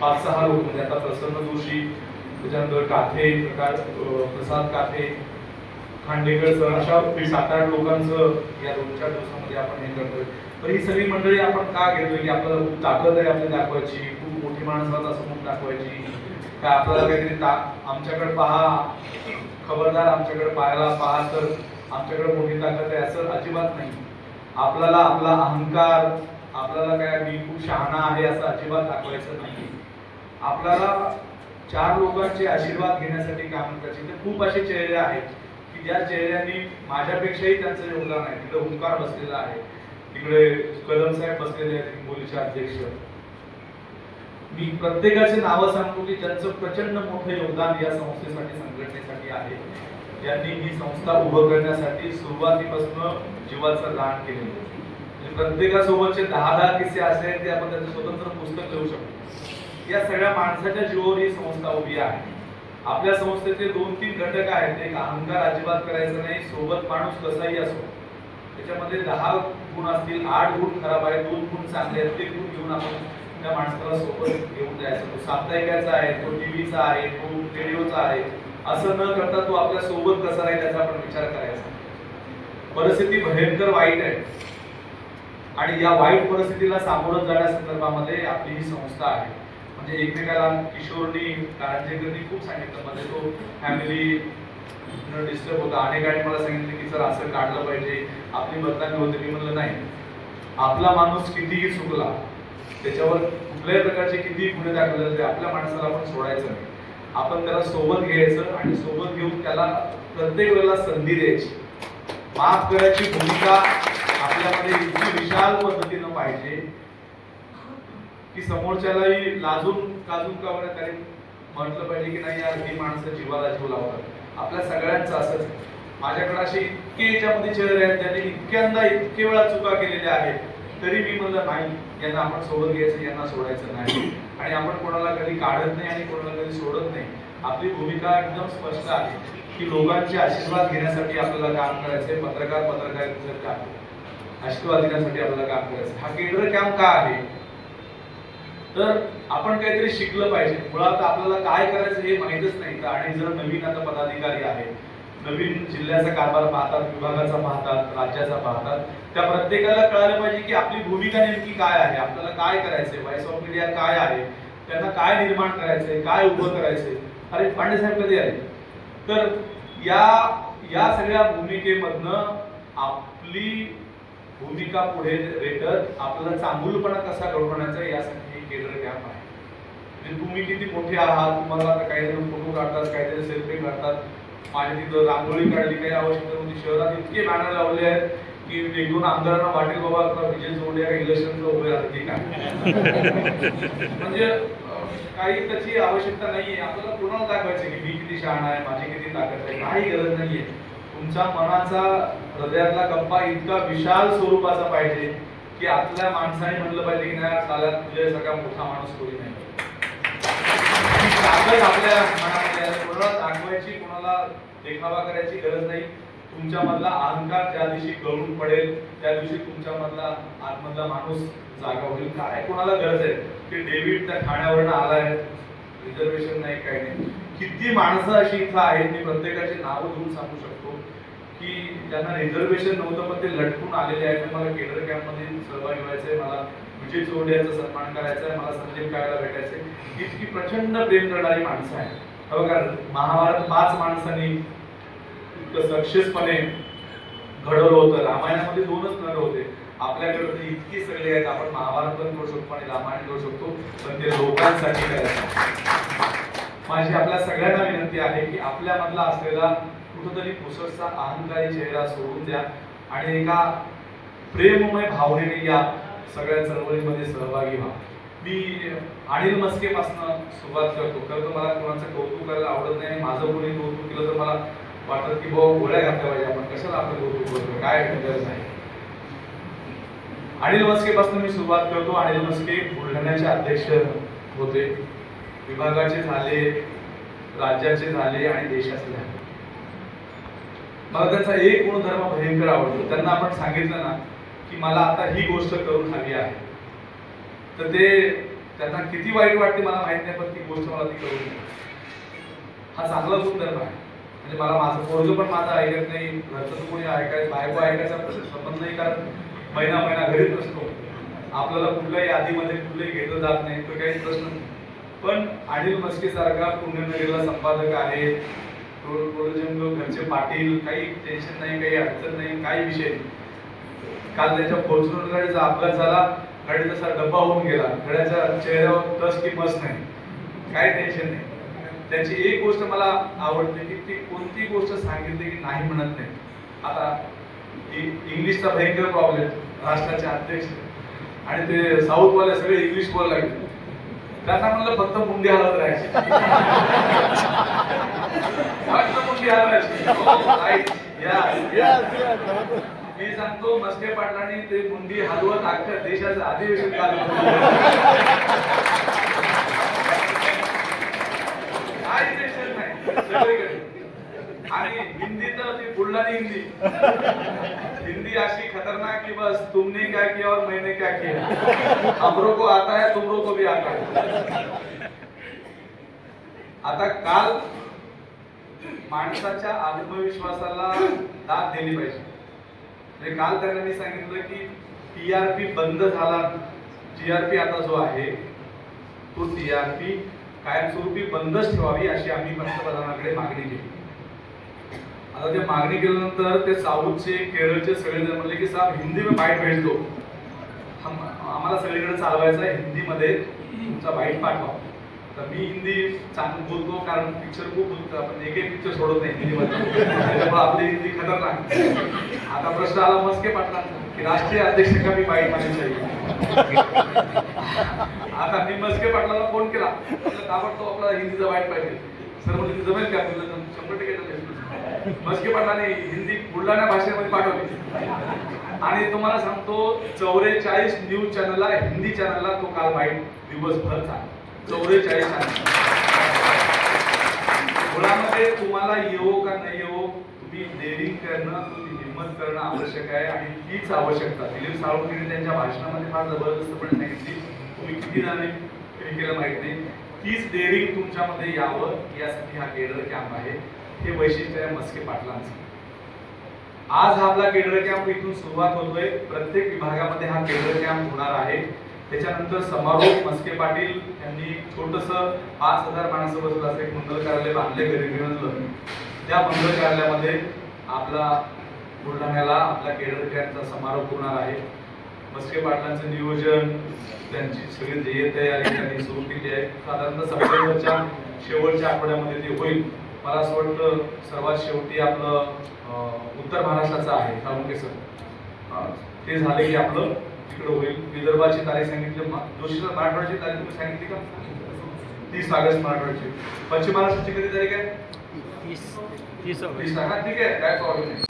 5-6 लोक म्हणजे आता प्रसन्न जोशी, त्याच्यानंतर काथे प्रसाद काथे, खांडेकर सर, अशा 7-8 लोकांचं या 2-4 दिवसामध्ये आपण हे करतोय. तर ही सगळी मंडळी आपण का घेतोय की आपल्याला खूप ताकद आहे आपली दाखवायची, खूप मोठी माणसं असं म्हणून दाखवायची, काय आपल्याला काहीतरी आमच्याकडे पहा, खबरदार आमच्याकडे पाहायला पहा तर आमच्याकडे मोठी ताकद आहे असं अजिबात नाही. आपल्याला आपला अहंकार, आपल्याला काय मी खूप शहाणा आहे असं अजिबात दाखवायचं नाही. आपल्याला 4 लोकांचे आशीर्वाद घेण्यासाठी काम करायचे. तर खूप असे चेहरे आहेत की ज्या चेहऱ्यांनी माझ्यापेक्षाही त्यांचं योगदान आहे. तिकडे ओंकार बसलेला आहे, तिकडे कदम साहेब बसलेले आहेत, हिंगोलीचे अध्यक्ष. मी प्रत्येकाचे नावं सांगतो की ज्यांचं प्रचंड मोठं योगदान या संस्थेसाठी, संघटनेसाठी आहे, ज्यांनी ही संस्था उभं करण्यासाठी सुरुवातीपासून जीवाचं दान केलेलं. प्रत्येकासोबतचे 10-10 किस्से असे आहेत ते आपण त्याचं स्वतंत्र पुस्तक लिहू शकतो. या सगळ्या माणसाच्या जीवावर ही संस्था उभी आहे. आपल्या संस्थेचे 2-3 घटक आहेत. एक, अहंकार अजिबात करायचा नाही, सोबत माणूस कसाही असो. त्याच्यामध्ये 10 गुण असतील, 8 गुण खराब आहेत, 2 गुण चांगले आहेत, ते गुण घेऊन आपण त्या माणसाला सोबत घेऊन जायचं. तो साप्ताहिकाचा आहे, तो टीव्हीचा आहे, तो रेडिओचा आहे, असं न करता तो आपल्या सोबत कसा राहील त्याचा आपण विचार करायचा. परिस्थिती भयंकर वाईट आहे आणि या वाईट परिस्थितीला सामोरं जाण्यासंदर्भामध्ये आपली ही संस्था आहे. म्हणजे एकमेकाला किशोरनी, कारंजेकरनी खूप सांगितलं, मध्ये तो फॅमिली डिस्टर्ब होता. अनेकांनी मला सांगितलं की सर असं काढलं पाहिजे, आपली बदनामी होते. मी म्हणलं नाही, आपला माणूस कितीही चुकला, त्याच्यावर कुठल्याही प्रकारचे कितीही गुन्हे दाखल झाले, आपल्या माणसाला आपण सोडायचं नाही. आपण त्याला सोबत घ्यायचं आणि सोबत घेऊन त्याला प्रत्येक वेळेला संधी द्यायची. माफ करायची भूमिका आपल्यामध्ये इतकी विशाल पद्धतीनं पाहिजे की समोरच्यालाही लाजून काजून का बरं तरी म्हटलं पाहिजे की नाही यार, ही माणसं जीवाला जीव लावतात. आपल्या सगळ्यांचं असंच. माझ्याकडे असे इतके याच्यामध्ये चेहरे आहेत ज्यांनी इतके वेळा चुका केलेल्या आहेत, तरी मी म्हणलं नाही, यांना आपण सोबत घ्यायचं, यांना सोडायचं नाही. आणि आपण कोणाला कधी काढत नाही आणि कोणाला कधी सोडत नाही. आपली भूमिका एकदम स्पष्ट आहे की लोकांचे आशीर्वाद घेण्यासाठी आपल्याला काम करायचंय. पत्रकारितेचं आशीर्वाद घेण्यासाठी आपल्याला काम करायचं. हा केंद्र कॅम्प का आहे तर आपण काहीतरी शिकलं पाहिजे. मुळात आपल्याला काय करायचं हे माहीतच नाही. तर अनेक जण नवीन आता पदाधिकारी आहेत, नवीन जिल्ह्याचा कारभार पाहतात, विभागाचा पाहतात, राज्याचा पाहतात. त्या प्रत्येकाला कळायला पाहिजे की आपली भूमिका नेमकी काय आहे, आपल्याला काय करायचंय, व्हॉइस ऑफ मीडिया काय आहे, त्यांना काय निर्माण करायचंय, काय उभं करायचंय. अरे पांडे साहेब कधी आले. तर या सगळ्या भूमिकेमधनं आपली भूमिका पुढे रेटत आपल्याला चांगुलपणा कसा घडवण्याचा यासाठी केंद्र कॅम्प आहे. म्हणजे तुम्ही किती मोठे आहात, तुम्हाला आता काही जण फोटो काढतात, काहीतरी सेल्फी काढतात. माझ्या तिथं रांगोळी काढली, काही आवश्यकता होती. शहरात इतके बॅनर लावले आहेत की 1-2 आमदारांना वाटेल बाबा आता विजय जोडे इलेक्शनचं उभे राहते ठीक आहे. म्हणजे काही त्याची आवश्यकता नाहीये. आपल्याला कोणाला दाखवायचं की मी किती शहाणा आहे, माझी किती ताकद आहे, काही गरज नाहीये. तुमच्या मनाचा, हृदयातला कप्पा इतका विशाल स्वरूपाचा पाहिजे की आतल्या माणसाने म्हणलं पाहिजे की नाही चालत तुझ्या सगळा मोठा माणूस कोणी नाही. ताकद आपल्या मनामध्ये आहे. कोणाला दाखवायची, कोणाला देखावा करायची गरज नाही. तुमच्या मधला अहंकार ज्या दिवशी गळून पडेल त्या दिवशी तुमच्या मधला आतमधला माणूस जागा होईल. काय कोणाला गरज आहे की डेव्हिड त्या ठाण्यावरनं आलाय, रिझर्वेशन नाही, काही नाही. किती माणसं अशी इथं आहेत, मी प्रत्येकाची नावं घेऊन सांगू शकतो की ज्यांना रिझर्वेशन नव्हतं पण ते लटकून आलेले आहेत. मला केंद्र कॅम्पमध्ये सहभागी व्हायचंय, मला विजय चोरडे यांचा सन्मान करायचा आहे, मला संजय काळेला भेटायचंय. इतकी प्रचंड प्रेम करणारी माणसं आहेत. बघा, महाभारत 5 माणसांनी सक्सेसपणे घडवलं होतं. रामायणामध्ये 2च नर होते. आपल्याकडे तर इतकी सगळे आहेत. आपण महाभारत पण करू शकतो आणि रामायण करू शकतो, पण ते लोकांसाठी करायचं. माझी आपल्या सगळ्यांना विनंती आहे की आपल्यामधला असलेला कुठेतरी पुसटचा अहंकारी चेहरा सोडून द्या आणि एका प्रेममय भावनेने या सगळ्या चळवळीमध्ये सहभागी व्हा. मी अनिल मस्के पासून सुरुवात करतो. खरं तर मला कोणाचं कौतुक करायला आवडत नाही. माझं कोणी कौतुक केलं तर मला वाटत की बाबा गोळ्या घातल्या पाहिजे, आपण कशाला आपलं कौतुक करतो, काय गरज नाही. अनिल मस्के पासून मी सुरुवात करतो. अनिल मस्के बुलढाण्याचे अध्यक्ष होते, विभागाचे झाले, राज्याचे झाले आणि देशाचे झाले. मला त्यांचा एक गुणधर्म भयंकर आवडतो. त्यांना आपण सांगितलं ना की मला आता ही गोष्ट करून हवी आहे, तर ते त्यांना किती वाईट वाटते मला माहित नाही, पण ती गोष्ट मला ती करू नये. हा चांगला गुणधर्म आहे. म्हणजे मला माझं पोरगं पण माझं ऐकत नाही, घरचं कोणी ऐकायचं, बायको ऐकायचा संबंध नाही, कारण महिना महिना घरीच नसतो. आपल्याला कुठल्याही आधीमध्ये कुठलंही घेतलं जात नाही, तो काही प्रश्न नाही. पण अनिल मस्के सारखा पुण्यनगरीला संपादक आहे, घरचे पाटील, काही टेन्शन नाही, काही अडचण नाही, काही विषय नाही. काल त्याच्या फॉर्च्युनर गाडीचा अपघात झाला, गाडी तसा डब्बा होऊन गेला, गाड्याच्या चेहऱ्यावर तस की मस नाही, काही टेन्शन नाही. त्याची एक गोष्ट मला आवडते की ती कोणती गोष्ट सांगितली की नाही म्हणत नाही. आता इंग्लिशचा भयंकर प्रॉब्लेम, राष्ट्राचे अध्यक्ष आणि ते साऊथवाले सगळे इंग्लिश बोलायला लागले. त्यांना म्हणलं फक्त मुंडी हलवत राहायची, फक्त मुंडी हलवायची. मी सांगतो मस्के पाटलांनी ते मुंडी हलवत अख्ख्या देशाचं अधिवेशन चालू काही टेन्शन नाही सगळीकडे. आणि हिंदी तर ती बुलढाणी हिंदी, हिंदी अशी खतरनाक की बस तुमने क्या किया और मैंने क्या किया, हमरो को आता है तुमरो को भी आता है. आता काल माणसाच्या आत्मविश्वासाला दाद दिली पाहिजे. म्हणजे काल त्यांना मी सांगितलं की टीआरपी बंद झाला, टीआरपी आता जो आहे तो टीआरपी कायमस्वरूपी बंदच ठेवावी अशी आम्ही पंतप्रधानांकडे मागणी केली. आता ते मागणी केल्यानंतर ते साऊथचे केरळचे सगळेजण म्हणले की साहेब हिंदी में बाईट भेज दो, आम्हाला सगळीकडे चालवायचं आहे, हिंदीमध्ये तुमचा बाईट पाठवा. तर मी हिंदी चांगलं बोलतो कारण पिक्चर खूप बोलतो, आपण एक पिक्चर सोडत नाही हिंदीमध्ये, त्याच्यामुळे आपली हिंदी खतरनाक. आता प्रश्न आला मस्के पाटलांचा की राष्ट्रीय अध्यक्ष का मी बाईट मागणी चाहिए. आता मी मस्के पाटलाला फोन केला, ताबडतोब आपला हिंदीचा बाईट पाहिजे. सर म्हणजे जमेल का आपल्याला? 100% जमेल. मस्के पाटलाने हिंदी बुलढाणा भाषेमध्ये पाठवली. आणि तुम्हाला सांगतो 44 न्यूज चॅनलला, हिंदी चॅनलला तो काल बाईट दिवसभर चालला. 44 चॅनल. मुळामध्ये तुम्हाला येवो का नाही येवो, तुम्ही डेअरिंग करणं, तुम्ही हिंमत करणं आवश्यक आहे. आणि तीच आवश्यकता दिलीप साळुंखेने त्यांच्या भाषणामध्ये फार जबरदस्तपणे सांगितली. तुम्ही किती जणांनी हे केलं माहित नाही, तीच डेअरिंग तुमच्यामध्ये यावं यासाठी हा केडर कॅम्प आहे. हे वैशिष्ट्य आहे मस्के पाटलांचं. आज हा आपला केडर कॅम्प इथून सुरुवात होतोय. प्रत्येक विभागामध्ये हा केडर कॅम्प होणार आहे. त्याच्यानंतर समारोप मस्के पाटील यांनी छोटंसं 5000 माणसं बसलं असं एक मंगल कार्यालय बांधले गरीबगंजला. त्या मंगल कार्यालयामध्ये आपला बुलढाण्याला आपला केडर कॅम्पचा समारोप होणार आहे. मस्के पाटलांचं नियोजन, त्यांची सगळी ध्येय तयारी त्यांनी सुरू केली आहे. साधारणतः सप्टेंबरच्या शेवटच्या आठवड्यामध्ये ते होईल. मला असं वाटतं सर्वात शेवटी आपलं उत्तर महाराष्ट्राचं आहे साळुंखे सर, ते झाले की आपलं तिकडे होईल. विदर्भाची तारीख सांगितली, जोशीला मराठवाड्याची तारीख तुम्ही सांगितली का? 30 ऑगस्ट मराठवाड्याची. पश्चिम महाराष्ट्राची कधी तारीख आहे? 30 ऑगस्ट. ठीक आहे, काय प्रॉब्लेम नाही.